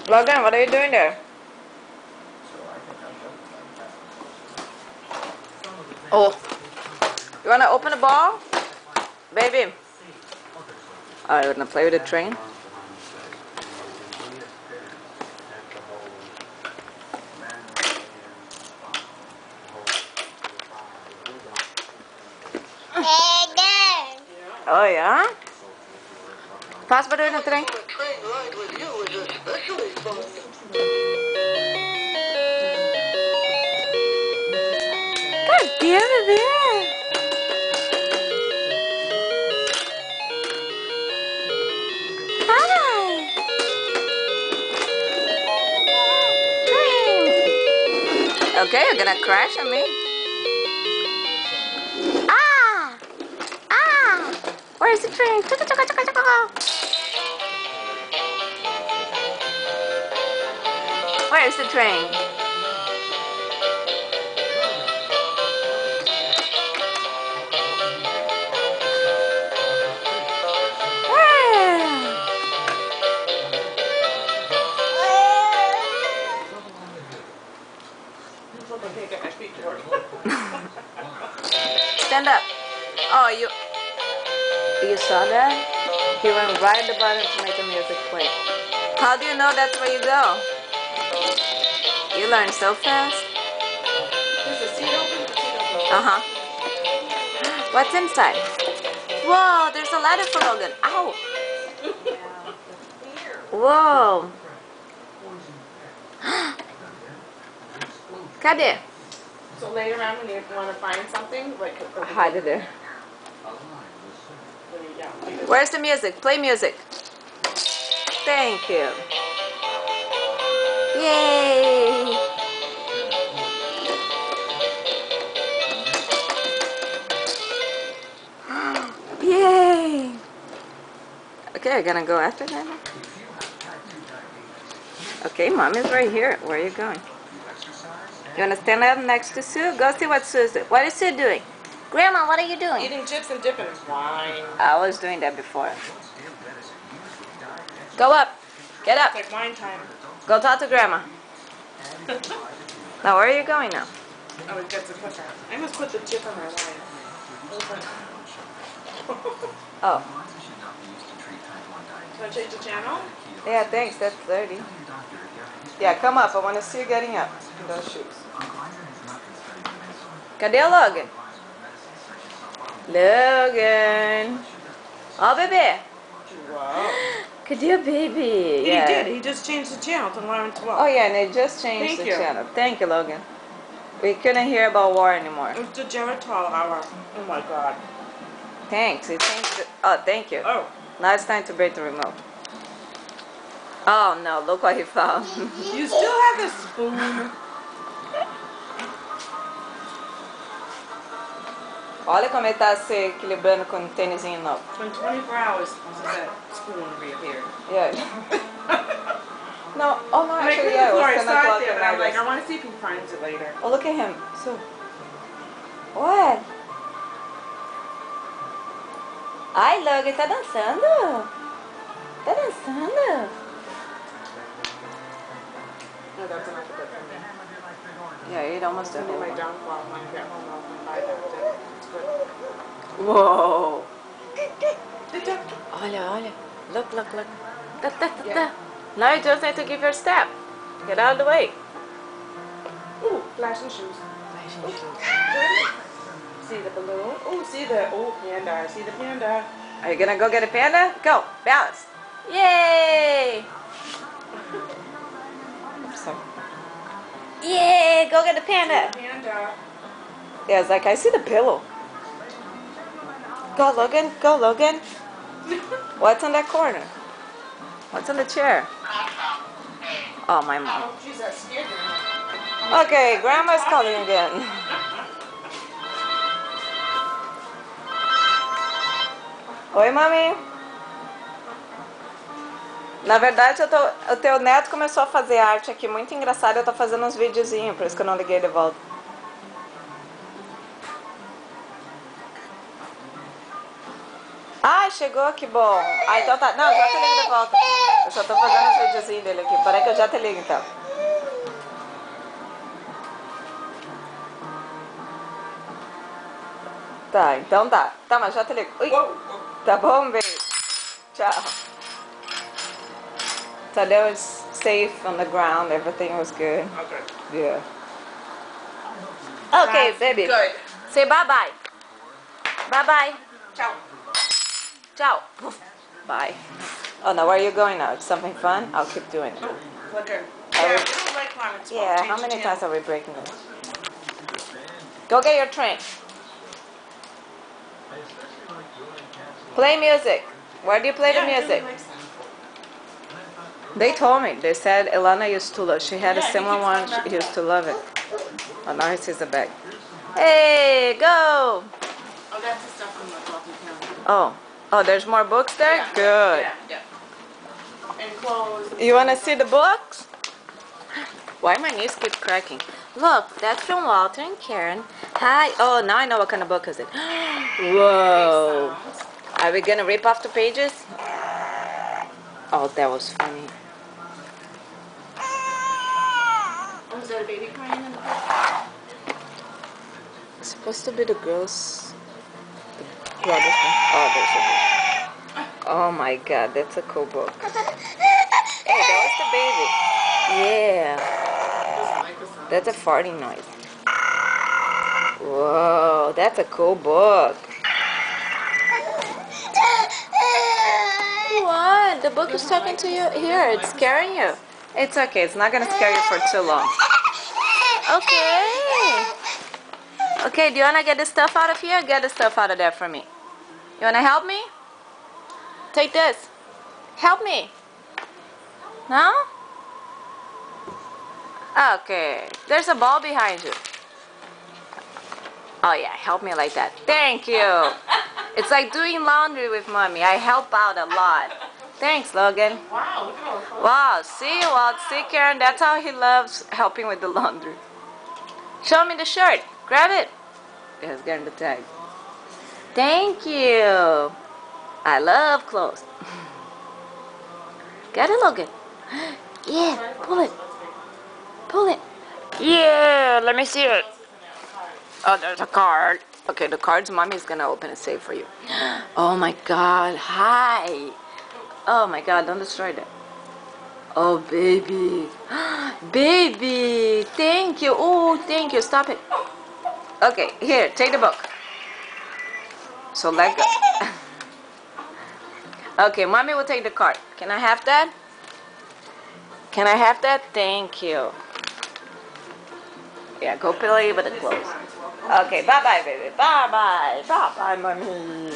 Logan, what are you doing there? Oh, you wanna open the ball? Baby. Alright, we're gonna play with the train. Oh yeah? Faz barulho no trem. Cadê o bebê? Hi! Train! Okay, you're gonna crash on me. Ah! Ah! Where's the train? Chaka chaka chaka chaka. Where's the train? Stand up. Oh, you saw that? He went right at the button to make the music play. How do you know that's where you go? You learn so fast. Is the seat open? Uh-huh. What's inside? Whoa, there's a ladder for Logan. Ow! Whoa! Cadê? So later on when you want to find something, like... Hide it there. Where's the music? Play music. Thank you. Yay! Yay! Okay, I'm gonna go after that. Okay, Mom is right here. Where are you going? You wanna stand up next to Sue? Go see what Sue's doing. What is Sue doing? Grandma, what are you doing? Eating chips and dipping wine. I was doing that before. Go up. Get up. It's like wine time. Go talk to Grandma. Now, where are you going now? Oh, it gets a clicker. I must put the chip on my wine. Oh. Can I change the channel? Yeah, thanks. That's 30. Yeah, come up. I want to see you getting up in those shoes. Cadê o Logan? Logan. Ó, bebê. Wow. Cadê o baby? He did. He just changed the channel to 11 12. Oh, yeah, and they just changed Thank the you. channel. Thank you, Logan. We couldn't hear about war anymore. It's the Geritol hour. Oh my god. Thanks. It changed it. Oh, thank you. Oh. Now it's time to break the remote. Oh, no. Look what he found. You still have the spoon. Olha como ele tá se equilibrando com o tênisinho novo. It's been 24 hours since that spoon reappeared. Yeah. No, oh no, And I actually, cleaned yeah, the it floor. was I 10 saw o'clock it there, and but I'm like, I I want to see if he finds it later. Oh, look at him. So, what? Ai, Logan, tá dançando? Tá dançando? No, that's enough of it for me. Yeah, it almost It's did. going to be my downfall when I get home. I'll buy that. It's good. Whoa. Olha, olha. Look, look, look. Da, da, da, da. Now you just need to give your step. Get out of the way. Ooh, flashing shoes. See the balloon? Ooh, see the panda. See the panda. Are you gonna go get a panda? Go, balance. Yay! Sorry. Yay, go get the panda. See the panda. Yeah, it's like, I see the pillow. Go, Logan. Go, Logan. What's in that corner? What's in the chair? Oh, my mom. Oh, jeez, that scared me. Okay, Grandma's calling again. Oi, mami. Na verdade, o teu neto começou a fazer arte aqui muito engraçada. Eu tô fazendo uns videozinhos, por isso que eu não liguei de volta. Ah, chegou, que bom. Ah, então tá. Não, já te ligo de volta. Eu só tô fazendo os videozinhos dele aqui. Peraí que eu já te ligo então. Tá, então tá. Tá, mas já te ligo. Ui. Tá bom, baby? Tchau. Tadeu was safe on the ground. Everything was good. Okay. Yeah. Okay, That's baby. good. Say bye-bye. Bye-bye. Ciao. Ciao. Bye. Oh, now where are you going now? It's something fun? I'll keep doing it. Flicker. Are Yeah, we- we don't like ramen. Yeah, how many times are we breaking this? Go get your train. Play music. Where do you play the music? They told me. They said Ilana used to love. She had a Yeah, he similar keeps one. going back She to used it. to love it. Oh, now he sees the bag. Hey, go! Oh, that's the stuff from the coffee counter. Oh, there's more books there. Yeah. Good. Yeah. And clothes. You wanna see the books? Why my knees keep cracking? Look, that's from Walter and Karen. Hi. Oh, now I know what kind of book is it. Whoa. Are we gonna rip off the pages? Oh, that was funny. Oh, is that a baby crying in the book? It's supposed to be the girls. The brothers. Oh, there's a book. Oh my God, that's a cool book. Hey, that was the baby. Yeah, Doesn't like the sound. that's a farting noise. Whoa, that's a cool book. What? The book is talking to you? Here, it's scaring you. It's okay, it's not gonna scare you for too long. Okay. Okay, do you wanna get the stuff out of here? Get the stuff out of there for me. You wanna help me? Take this. Help me. No? Okay. There's a ball behind you. Oh yeah, help me like that. Thank you. It's like doing laundry with mommy. I help out a lot. Thanks, Logan. Wow, look at all the clothes. Wow, see, Walt, see, Karen, that's how he loves helping with the laundry. Show me the shirt. Grab it. Yes, getting the tag. Thank you. I love clothes. Get it, Logan. Yeah, pull it. Pull it. Yeah, let me see it. Oh, there's a card. Okay, the cards mommy's gonna open and save for you. Oh my God, hi. Oh my God, don't destroy that. Oh, baby. Baby, thank you. Oh, thank you. Stop it. Okay, here, take the book. So let go. Okay, mommy will take the card. Can I have that? Can I have that? Thank you. Yeah, go play with the clothes. Okay, bye-bye, baby. Bye-bye. Bye-bye, mommy.